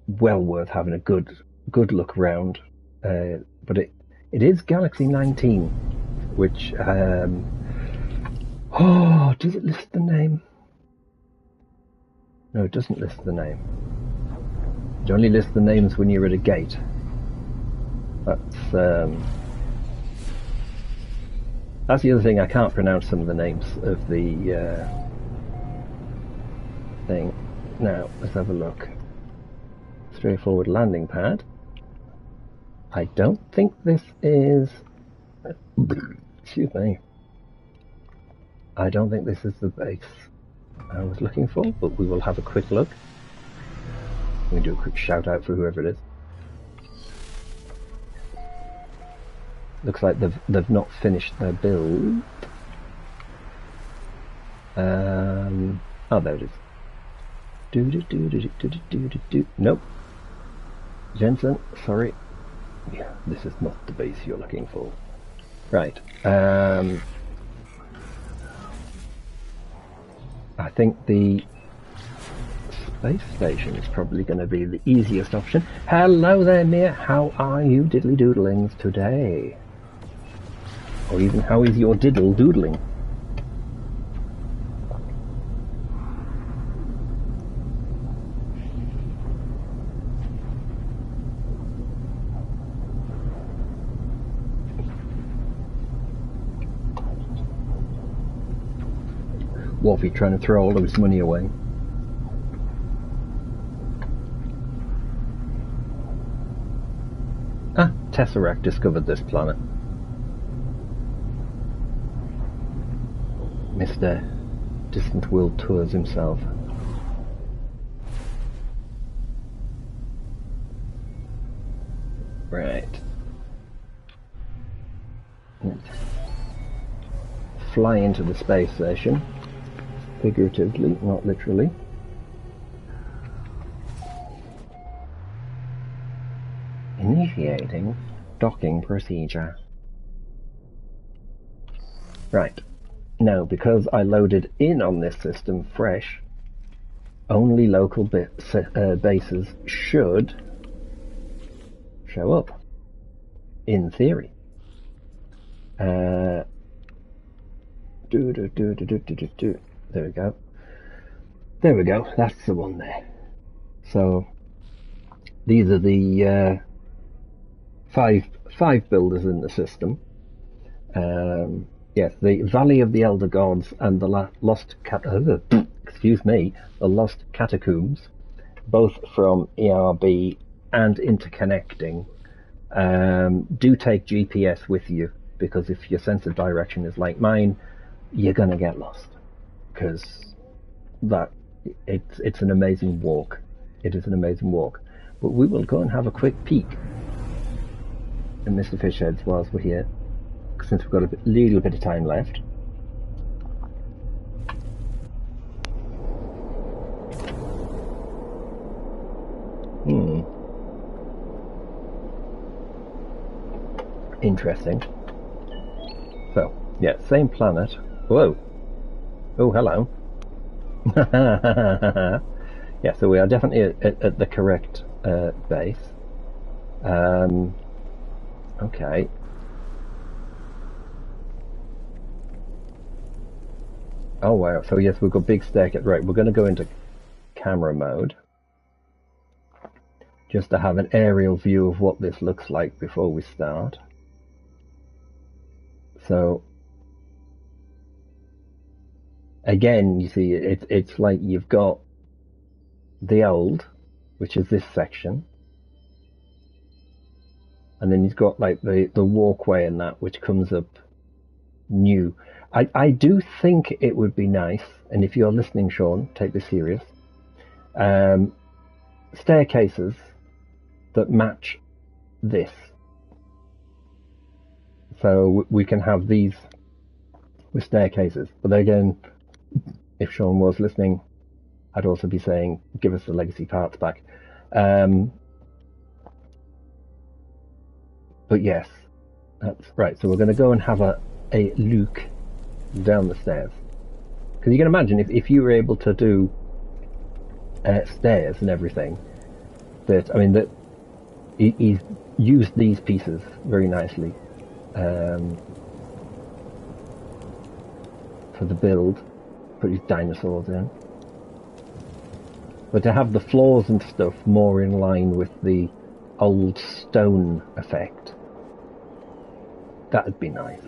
well worth having a good look around. But it is Galaxy 19, which does it list the name? No, it doesn't list the name. It only lists the names when you're at a gate. That's the other thing. I can't pronounce some of the names of the thing. Now, let's have a look. Straightforward landing pad. I don't think this is... Excuse me. I don't think this is the base I was looking for, but we will have a quick look. We do a quick shout out for whoever it is. Looks like they've not finished their build. Oh, there it is. Nope. Jensen, sorry. Yeah, this is not the base you're looking for. Right. I think the space station is probably going to be the easiest option. Hello there, Mia. How are you diddly doodlings today? Or even how is your diddle doodling? Wolfie trying to throw all of his money away. Ah, Tesseract discovered this planet. Mr. Distant World Tours himself. Right. Let's fly into the space station. Figuratively, not literally. Initiating docking procedure. Right. Now, because I loaded in on this system fresh, only local bases should show up. In theory. There we go. There we go. That's the one there. So these are the five builders in the system. Yes, the Valley of the Elder Gods and the Lost the Lost Catacombs, both from ERB and interconnecting. Do take GPS with you, because if your sense of direction is like mine, you're gonna get lost. Because it's an amazing walk. It is an amazing walk. But we will go and have a quick peek at MrPhishhead whilst we're here, since we've got a little bit of time left. Interesting. So, yeah, same planet. Whoa. Oh, hello. Yeah, so we are definitely at the correct base. Okay. Oh wow, so yes, we've got big stack. Right, we're going to go into camera mode, just to have an aerial view of what this looks like before we start. So, again, you see, it's like you've got the old, which is this section, and then you've got like the walkway and that, which comes up new. I do think it would be nice, and if you're listening, Sean, take this serious, staircases that match this. So we can have these with staircases. But again, if Sean was listening, I'd also be saying, give us the legacy parts back. But yes, that's right. So we're going to go and have a look down the stairs. Because you can imagine if you were able to do stairs and everything, that he's used these pieces very nicely for the build, put his dinosaurs in. But to have the floors and stuff more in line with the old stone effect, that'd be nice.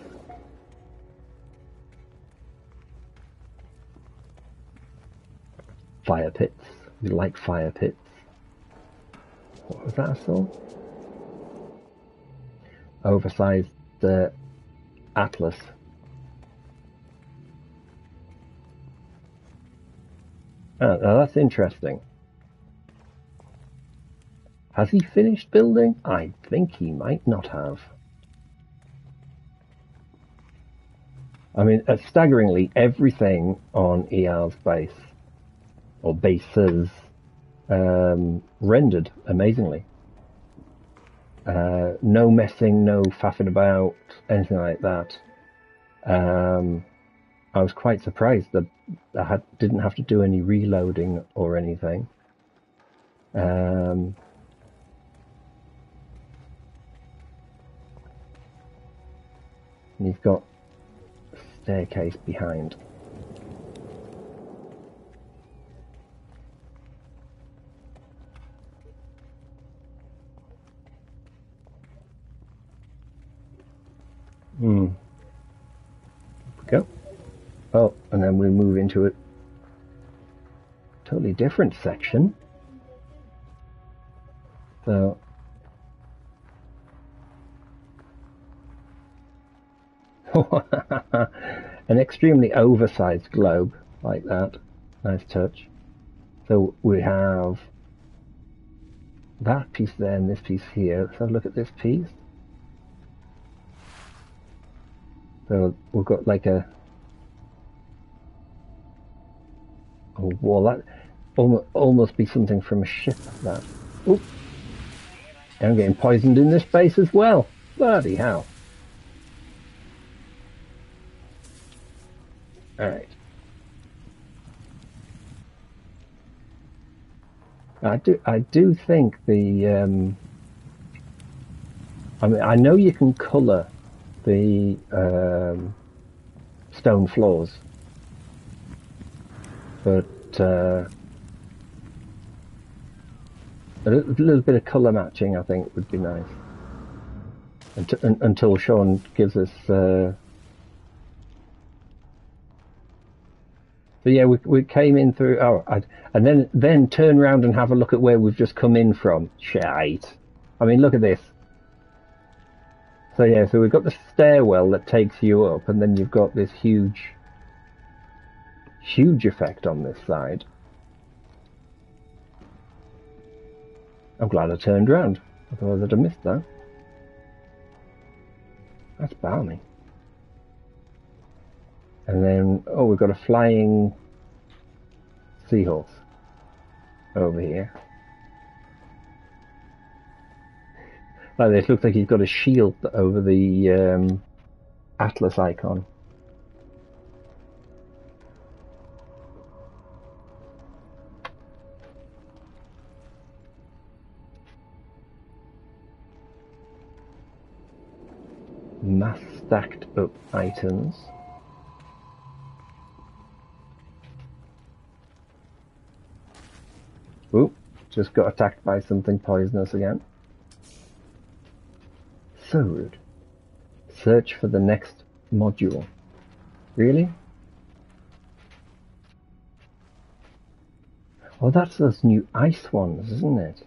Fire pits. We like fire pits. What was that I saw? Oversized Atlas. Oh, now that's interesting. Has he finished building? I think he might not have. I mean, staggeringly, everything on ER's base, or bases, rendered amazingly. No messing, no faffing about, anything like that. I was quite surprised that I didn't have to do any reloading or anything. And you've got a staircase behind. Here we go. Oh, and then we move into a totally different section. So an extremely oversized globe like that. Nice touch. So we have that piece there and this piece here. Let's have a look at this piece. So we've got like a wall. That almost be something from a ship. That. Oop. I'm getting poisoned in this base as well. Bloody hell. Alright. I do think the I mean, I know you can colour the stone floors, but a little bit of colour matching I think would be nice until Sean gives us so yeah, we came in through and then turn around and have a look at where we've just come in from. Shite. I mean, look at this. So yeah, so we've got the stairwell that takes you up, and then you've got this huge effect on this side. I'm glad I turned around, otherwise I'd have missed that. That's balmy. And then, oh, we've got a flying seahorse over here. Like this, looks like he's got a shield over the Atlas icon. Mass stacked up items. Ooh, just got attacked by something poisonous again. So rude. Search for the next module. Really? Oh, that's those new ice ones, isn't it?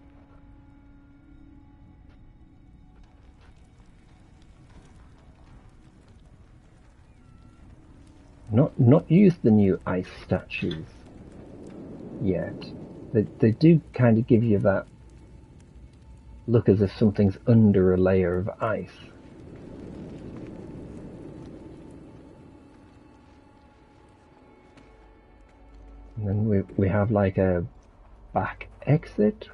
Not used the new ice statues yet. They do kind of give you that look as if something's under a layer of ice. And then we have like a back exit.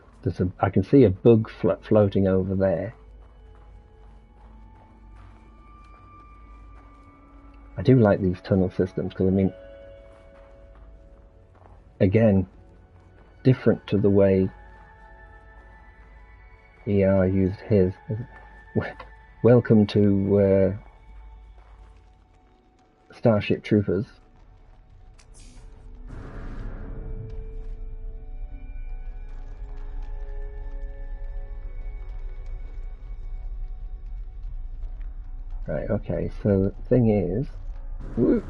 I can see a bug floating over there. I do like these tunnel systems because, I mean, again, different to the way ER used his. Welcome to Starship Troopers. Right, okay, so the thing is... Woo,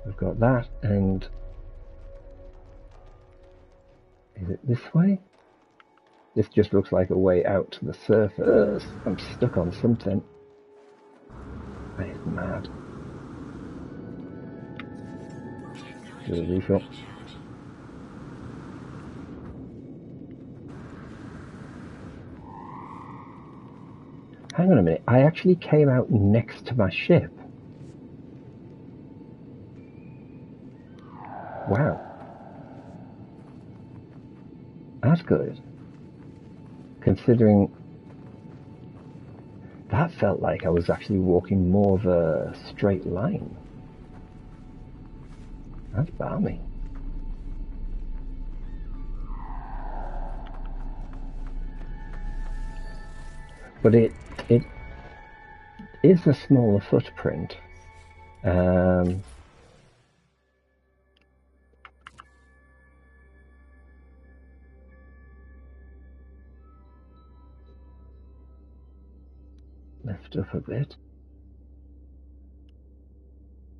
we've got that, and... Is it this way? This just looks like a way out to the surface. I'm stuck on something. That is mad. Do a refill. Hang on a minute, I actually came out next to my ship. Wow. That's good. Considering that felt like I was actually walking more of a straight line. That's balmy. But it is a smaller footprint. Lift up a bit.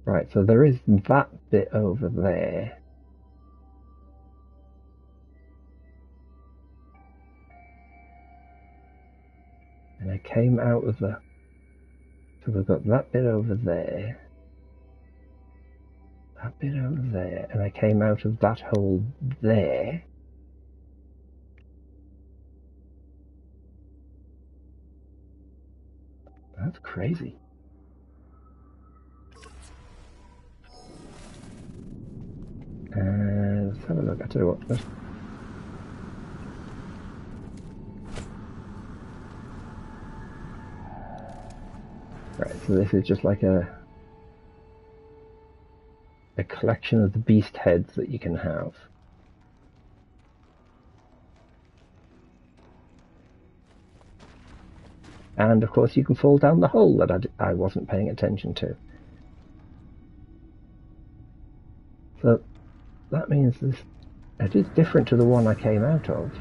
Right, so there is that bit over there. And I came out of the... So we've got that bit over there. That bit over there. And I came out of that hole there. That's crazy. Let's have a look. I tell you what. Right, so this is just like a collection of the beast heads that you can have. And of course you can fall down the hole that I wasn't paying attention to. So that means it is different to the one I came out of.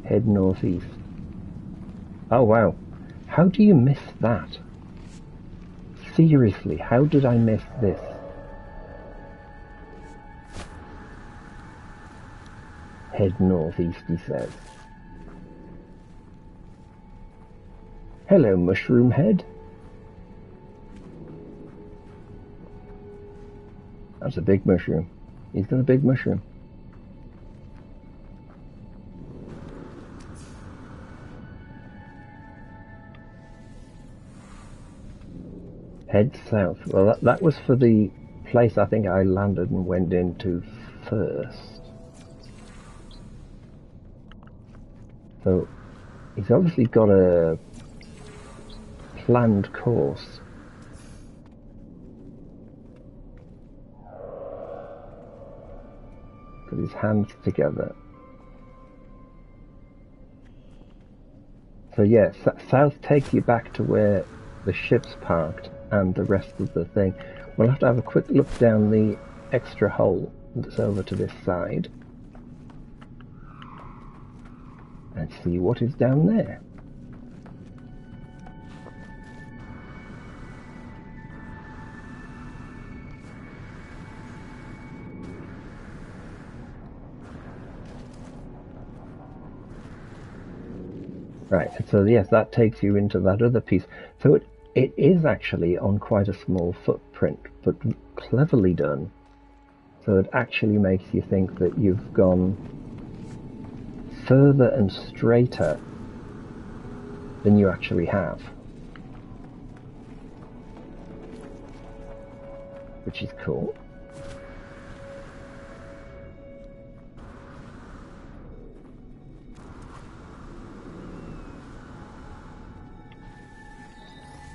Head northeast. Oh wow. How do you miss that? Seriously, how did I miss this? Head northeast, he says. Hello, mushroom head. That's a big mushroom. He's got a big mushroom. Head south. Well, that was for the place I think I landed and went into first. So he's obviously got a planned course. Put his hands together. So yeah, south takes you back to where the ship's parked and the rest of the thing. We'll have to have a quick look down the extra hole that's over to this side and see what is down there. Right, and so yes, that takes you into that other piece. So it is actually on quite a small footprint, but cleverly done. So it actually makes you think that you've gone further and straighter than you actually have. Which is cool.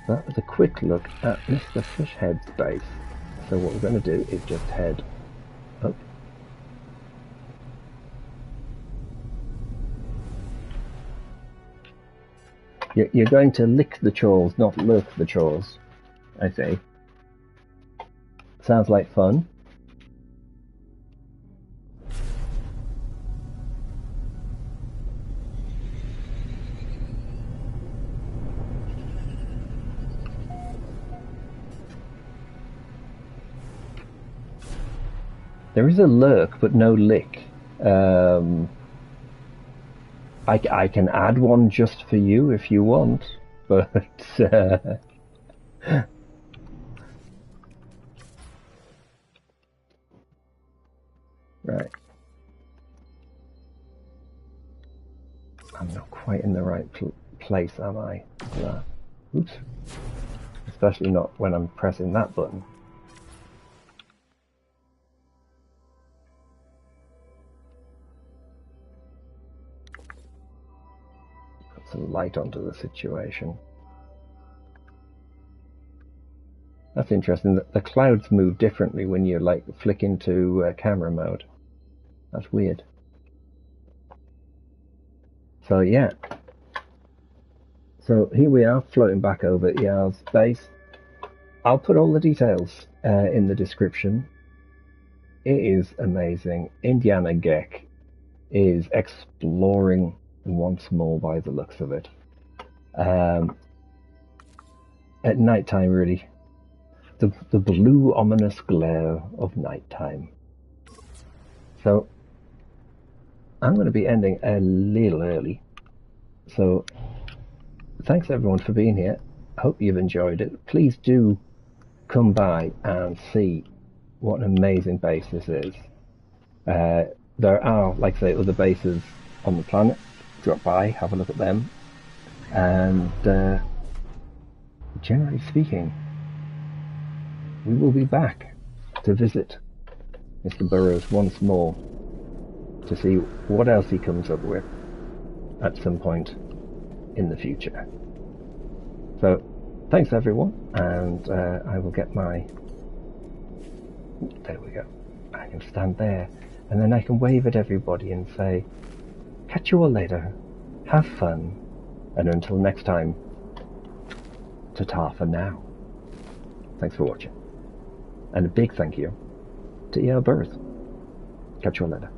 That was a quick look at MrPhishhead's base. So what we're going to do is just head up. You're going to lick the chores, not lurk the chores, I say. Sounds like fun. There is a lurk, but no lick. I can add one just for you if you want, but right. I'm not quite in the right place, am I? Oops. Especially not when I'm pressing that button. Some light onto the situation. That's interesting. The clouds move differently when you like flick into camera mode. That's weird. So yeah. So here we are, floating back over E.R.'s base. I'll put all the details in the description. It is amazing. Indiana Geck is exploring once more by the looks of it. At night time, really. The blue ominous glare of nighttime. So I'm going to be ending a little early. So thanks everyone for being here. Hope you've enjoyed it. Please do come by and see what an amazing base this is. There are, like I say, other bases on the planet. Drop by, have a look at them, and generally speaking, we will be back to visit MrBurroughs once more to see what else he comes up with at some point in the future. So thanks everyone, and I will get my, there we go, I can stand there and then I can wave at everybody and say, catch you all later, have fun, and until next time, ta-ta for now. Thanks for watching, and a big thank you to E.R.Burroughs. Catch you all later.